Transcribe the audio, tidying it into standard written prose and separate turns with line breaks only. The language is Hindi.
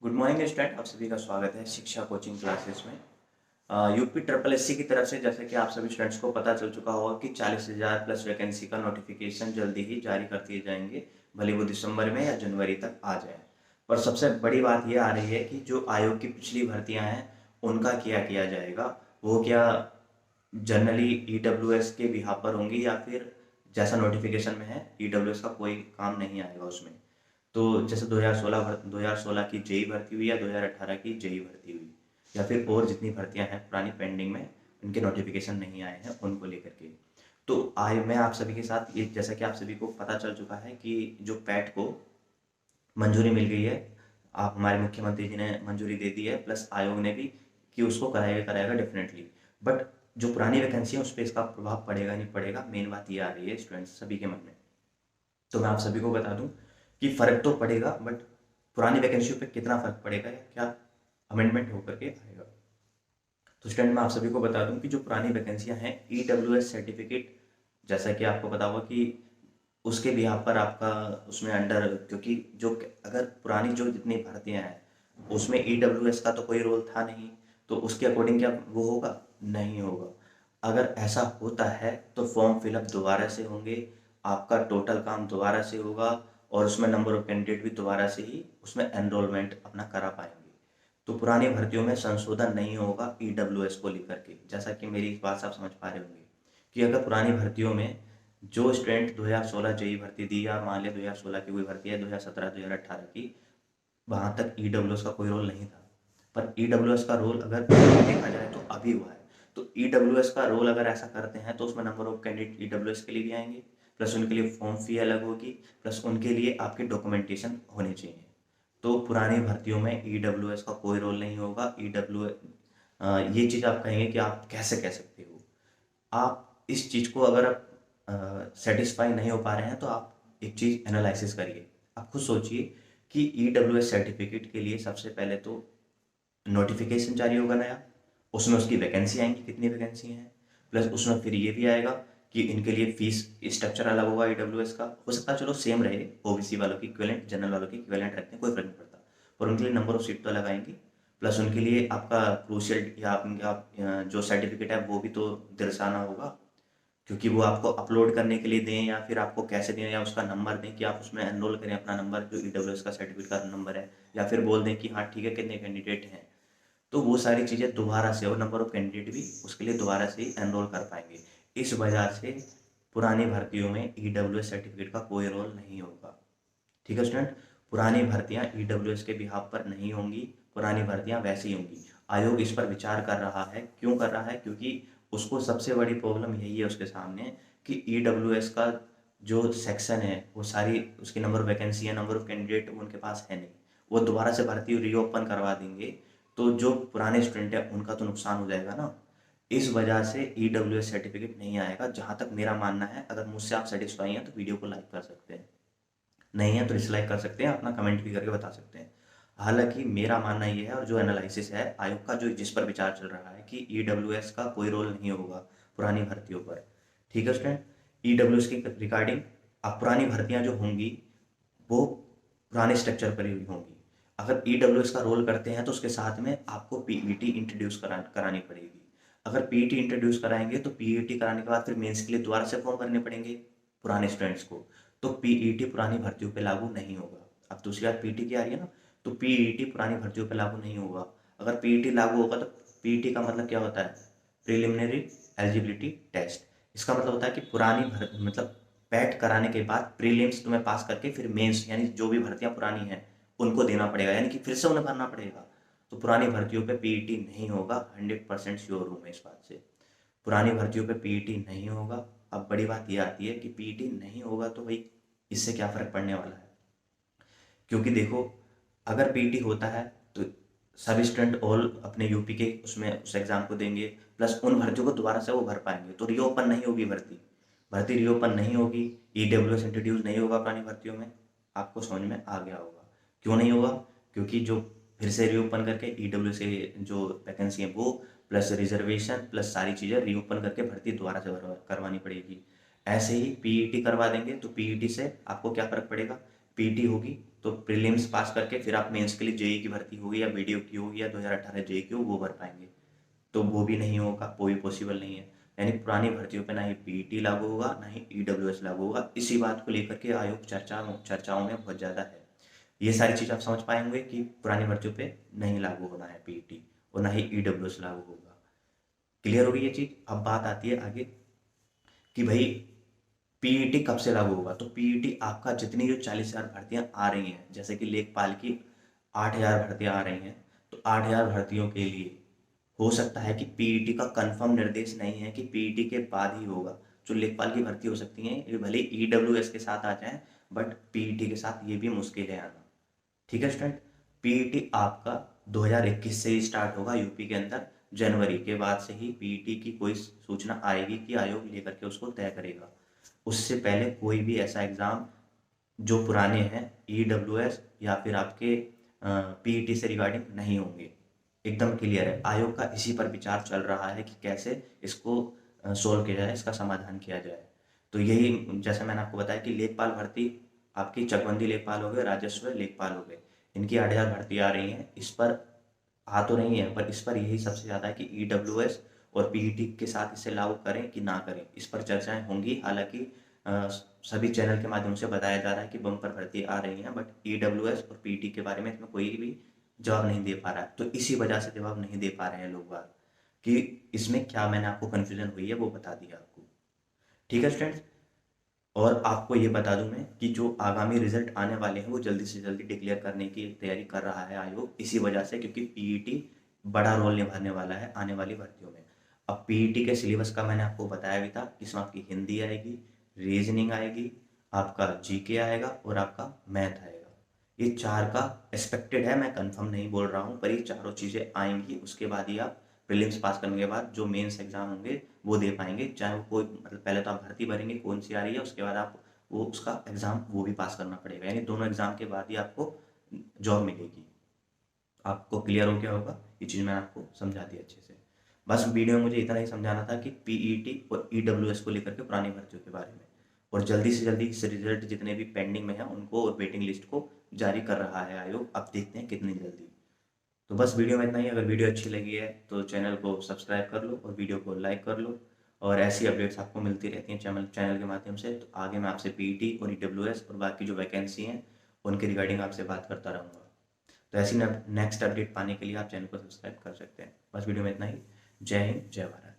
गुड मॉर्निंग स्टूडेंट, आप सभी का स्वागत है शिक्षा कोचिंग क्लासेस में। यूपी ट्रिपल एससी की तरफ से जैसे कि आप सभी स्टूडेंट्स को पता चल चुका होगा कि 40,000 प्लस वैकेंसी का नोटिफिकेशन जल्दी ही जारी कर दिए जाएंगे, भले वो दिसंबर में या जनवरी तक आ जाए। पर सबसे बड़ी बात यह आ रही है कि जो आयोग की पिछली भर्तियां हैं उनका क्या किया जाएगा। वो क्या जनरली ईडब्ल्यूएस के बिहाफ पर होंगी या फिर जैसा नोटिफिकेशन में है ईडब्ल्यूएस का कोई काम नहीं आएगा उसमें। तो जैसे 2016 की जेई भर्ती हुई या 2018 की जेई भर्ती हुई या फिर और जितनी भर्तियां हैं पुरानी पेंडिंग में, उनके नोटिफिकेशन नहीं आए हैं उनको लेकर के। तो आए मैं आप सभी के साथ ये, जैसा कि आप सभी को पता चल चुका है कि जो पैट को मंजूरी मिल गई है, आप हमारे मुख्यमंत्री जी ने मंजूरी दे दी है, प्लस आयोग ने भी कि उसको कराएगा कराएगा डेफिनेटली। बट जो पुरानी वैकेंसी है उस पर इसका प्रभाव पड़ेगा नहीं पड़ेगा, मेन बात ये आ रही है स्टूडेंट्स सभी के मन में। तो मैं आप सभी को बता दूं कि फ़र्क तो पड़ेगा, बट पुरानी वैकेंसियों पे कितना फ़र्क पड़ेगा या क्या अमेंडमेंट होकर के आएगा। तो स्टूडेंट मैं आप सभी को बता दूं कि जो पुरानी वैकेंसियां हैं ईडब्ल्यूएस सर्टिफिकेट, जैसा कि आपको पता होगा कि उसके बिहाफ पर आपका उसमें अंडर, क्योंकि जो अगर पुरानी जो जितनी भर्तियां हैं उसमें ईडब्ल्यूएस का तो कोई रोल था नहीं, तो उसके अकॉर्डिंग क्या वो होगा? नहीं होगा। अगर ऐसा होता है तो फॉर्म फिलअप दोबारा से होंगे, आपका टोटल काम दोबारा से होगा और उसमें नंबर ऑफ कैंडिडेट भी दोबारा से ही उसमें एनरोलमेंट अपना करा पाएंगे। तो पुरानी भर्तियों में संशोधन नहीं होगा ईडब्ल्यूएस को लेकर के, जैसा कि मेरी इस बात से आप समझ पा रहे होंगे कि अगर पुरानी भर्तियों में जो स्टूडेंट 2016 जेई भर्ती दी या मान लिया 2016 की कोई भर्ती है 2017 2018 की, वहां तक ईडब्ल्यूएस का कोई रोल नहीं था। पर ईडब्ल्यूएस का रोल अगर देखा जाए तो अभी हुआ है। तो ईडब्ल्यूएस का रोल अगर ऐसा करते हैं तो उसमें नंबर ऑफ कैंडिडेट ईडब्ल्यूएस के लिए भी आएंगे, प्लस उनके लिए फॉर्म फी अलग होगी, प्लस उनके लिए आपके डॉक्यूमेंटेशन होने चाहिए। तो पुरानी भर्तियों में ईडब्ल्यूएस का कोई रोल नहीं होगा। ये चीज़ आप कहेंगे कि आप कैसे कह सकते हो। आप इस चीज़ को अगर आप सेटिस्फाई नहीं हो पा रहे हैं तो आप एक चीज़ एनालिसिस करिए। आप खुद सोचिए कि ईडब्ल्यूएस सर्टिफिकेट के लिए सबसे पहले तो नोटिफिकेशन जारी होगा नया, उसमें उसकी वैकेंसी आएंगी कितनी वैकेंसी हैं, प्लस उसमें फिर ये भी आएगा कि इनके लिए फीस स्ट्रक्चर अलग होगा। ईडब्ल्यूएस का हो सकता है चलो सेम रहे, ओबीसी वालों की इक्विवेलेंट जनरल वालों की इक्विवेलेंट रखते हैं, कोई फर्क नहीं पड़ता, पर उनके लिए नंबर ऑफ सीट तो अलग आएंगी। प्लस उनके लिए आपका क्रूशियल या जो सर्टिफिकेट है वो भी तो दर्शाना होगा, क्योंकि वो आपको अपलोड करने के लिए दें या फिर आपको कैसे दें या उसका नंबर दें कि आप उसमें एनरोल करें अपना नंबर जो ईडब्ल्यूएस का सर्टिफिकेट का नंबर है, या फिर बोल दें कि हाँ ठीक है कितने कैंडिडेट हैं। तो वो सारी चीज़ें दोबारा से, और नंबर ऑफ कैंडिडेट भी उसके लिए दोबारा से ही एनरोल कर पाएंगे। इस वजह से पुरानी भर्तियों में ईडब्ल्यूएस सर्टिफिकेट का कोई रोल नहीं होगा। ठीक है स्टूडेंट, पुरानी भर्तियां ईडब्ल्यूएस के बिहाफ पर नहीं होंगी, पुरानी भर्तियां वैसे ही होंगी। आयोग इस पर विचार कर रहा है। क्यों कर रहा है? क्योंकि उसको सबसे बड़ी प्रॉब्लम यही है उसके सामने कि ईडब्ल्यूएस का जो सेक्शन है वो सारी उसकी नंबर ऑफ वैकेंसी है, नंबर ऑफ कैंडिडेट उनके पास है नहीं। वो दोबारा से भर्ती रीओपन करवा देंगे तो जो पुराने स्टूडेंट है उनका तो नुकसान हो जाएगा ना। इस वजह से ईडब्ल्यूएस सर्टिफिकेट नहीं आएगा, जहां तक मेरा मानना है। अगर मुझसे आप सेटिस्फाई हैं तो वीडियो को लाइक कर सकते हैं, नहीं है तो डिसलाइक कर सकते हैं, अपना कमेंट भी करके बता सकते हैं। हालांकि मेरा मानना ये है, और जो एनालिसिस है आयोग का जो जिस पर विचार चल रहा है कि ईडब्ल्यूएस का कोई रोल नहीं होगा पुरानी भर्तियों पर। ठीक है स्टूडेंट, ईडब्ल्यूएस की रिगार्डिंग अब पुरानी भर्तियां जो होंगी वो पुराने स्ट्रक्चर पर ही होंगी। अगर ईडब्ल्यूएस का रोल करते हैं तो उसके साथ में आपको पीईटी इंट्रोड्यूस करानी पड़ेगी। अगर पीईटी इंट्रोड्यूस कराएंगे तो पीईटी कराने के बाद फिर मेंस के लिए दोबारा से फॉर्म भरने पड़ेंगे पुराने स्टूडेंट्स को। तो पीईटी पुरानी भर्तियों पे लागू नहीं होगा। अब दूसरी बात पीईटी की आ रही है ना, तो पीईटी पुरानी भर्तियों पे लागू नहीं होगा। अगर पीईटी लागू होगा तो पीईटी का मतलब क्या होता है? Preliminary eligibility test. इसका मतलब होता है कि मतलब पैट कराने के बाद प्रीलिम्स तुम्हें पास करके फिर मेंस, यानी जो भी भर्तियां पुरानी हैं उनको देना पड़ेगा, यानी कि फिर से उन्हें भरना पड़ेगा। तो पुरानी भर्तियों पे पीईटी नहीं होगा, 100% श्योर हूँ मैं इस बात से। पुरानी भर्तियों पे पीईटी नहीं होगा। अब बड़ी बात यह आती है कि पीईटी नहीं होगा तो भाई इससे क्या फ़र्क पड़ने वाला है? क्योंकि देखो, अगर पीईटी होता है तो सभी स्टूडेंट ऑल अपने यूपी के उसमें उस एग्ज़ाम को देंगे, प्लस उन भर्तियों को दोबारा से वो भर पाएंगे, तो रीओपन नहीं होगी भर्ती। भर्ती रीओपन नहीं होगी, ईडब्ल्यूएस इंट्रोड्यूस नहीं होगा पुरानी भर्तियों में। आपको समझ में आ गया होगा क्यों नहीं होगा। क्योंकि जो फिर से रीओपन करके ईडब्ल्यूएस के जो वैकेंसी है वो, प्लस रिजर्वेशन प्लस सारी चीज़ें रीओपन करके भर्ती दोबारा से करवानी पड़ेगी। ऐसे ही पीईटी करवा देंगे तो पीईटी से आपको क्या फ़र्क पड़ेगा? पीईटी होगी तो प्रीलिम्स पास करके फिर आप मेंस के लिए जेई की भर्ती होगी या वीडियो की होगी या 2018 जेई की हो वो भर पाएंगे, तो वो भी नहीं होगा, वो भी पॉसिबल नहीं है। यानी पुरानी भर्तियों पे ना ही पीईटी लागू होगा ना ही ईडब्ल्यूएस लागू होगा। इसी बात को लेकर के आयोग चर्चाओं में बहुत ज़्यादा है। ये सारी चीज़ आप समझ पाएंगे कि पुरानी भर्तियों पे नहीं लागू होना है पीईटी और ना ही ईडब्ल्यूएस लागू होगा। क्लियर होगी ये चीज़। अब बात आती है आगे कि भाई पीईटी कब से लागू होगा। तो पीईटी आपका जितनी जो 40,000 भर्तियां आ रही हैं, जैसे कि लेखपाल की 8,000 भर्तियां आ रही हैं, तो 8,000 भर्तियों के लिए हो सकता है कि पीईटी का कंफर्म निर्देश नहीं है कि पीईटी के बाद ही होगा। जो लेखपाल की भर्ती हो सकती है ये भले ईडब्ल्यूएस के साथ आ जाए, बट पीईटी के साथ ये भी मुश्किल है आना। ठीक है स्टूडेंट, पीईटी आपका 2021 से ही स्टार्ट होगा यूपी के अंदर। जनवरी के बाद से ही पीईटी की कोई सूचना आएगी कि आयोग लेकर के उसको तय करेगा। उससे पहले कोई भी ऐसा एग्ज़ाम जो पुराने हैं ईडब्ल्यूएस या फिर आपके पीईटी से रिगार्डिंग नहीं होंगे। एकदम क्लियर है। आयोग का इसी पर विचार चल रहा है कि कैसे इसको सोल्व किया जाए, इसका समाधान किया जाए। तो यही जैसे मैंने आपको बताया कि लेखपाल भर्ती आपकी चकबंदी लेखपाल हो गए, राजस्व लेखपाल हो गए, इनकी 8,000 भर्ती आ रही हैं। इस पर आ तो नहीं है, पर इस पर यही सबसे ज़्यादा है कि ईडब्ल्यूएस और पीईटी के साथ इसे लागू करें कि ना करें, इस पर चर्चाएं होंगी। हालांकि सभी चैनल के माध्यम से बताया जा रहा है कि बम्पर भर्ती आ रही हैं, बट ईडब्ल्यूएस और पीईटी के बारे में इसमें कोई भी जवाब नहीं दे पा रहा है। तो इसी वजह से जवाब नहीं दे पा रहे हैं लोग बात कि इसमें क्या मैंने आपको कन्फ्यूजन हुई है वो बता दिया आपको। ठीक है स्टूडेंट्स, और आपको ये बता दूं मैं कि जो आगामी रिजल्ट आने वाले हैं वो जल्दी से जल्दी डिक्लेयर करने की तैयारी कर रहा है आयोग, इसी वजह से क्योंकि पीईटी बड़ा रोल निभाने वाला है आने वाली भर्तियों में। अब पीईटी के सिलेबस का मैंने आपको बताया भी था, इसमें आपकी हिंदी आएगी, रीजनिंग आएगी, आपका जीके आएगा और आपका मैथ आएगा। ये चार का एक्सपेक्टेड है, मैं कंफर्म नहीं बोल रहा हूँ, पर ये चारों चीज़ें आएंगी। उसके बाद ही आप प्रीलिम्स पास करने के बाद जो मेंस एग्जाम होंगे वो दे पाएंगे। चाहे वो कोई मतलब पहले तो आप भर्ती भरेंगे कौन सी आ रही है, उसके बाद आप वो उसका एग्ज़ाम वो भी पास करना पड़ेगा। यानी दोनों एग्ज़ाम के बाद ही आपको जॉब मिलेगी। आपको क्लियर हो गया होगा, ये चीज़ मैंने आपको समझा दी अच्छे से। बस वीडियो में मुझे इतना ही समझाना था कि पीईटी और ईडब्ल्यूएस को लेकर के पुरानी भर्तियों के बारे में, और जल्दी से जल्दी इस रिजल्ट जितने भी पेंडिंग में हैं उनको और वेटिंग लिस्ट को जारी कर रहा है आयोग। अब देखते हैं कितनी जल्दी। तो बस वीडियो में इतना ही। अगर वीडियो अच्छी लगी है तो चैनल को सब्सक्राइब कर लो और वीडियो को लाइक कर लो, और ऐसी अपडेट्स आपको मिलती रहती हैं चैनल के माध्यम से। तो आगे मैं आपसे पीईटी और ईडब्ल्यूएस और बाकी जो वैकेंसी हैं उनके रिगार्डिंग आपसे बात करता रहूँगा। तो ऐसी नेक्स्ट अपडेट पाने के लिए आप चैनल को सब्सक्राइब कर सकते हैं। बस वीडियो में इतना ही। जय हिंद, जय भारत।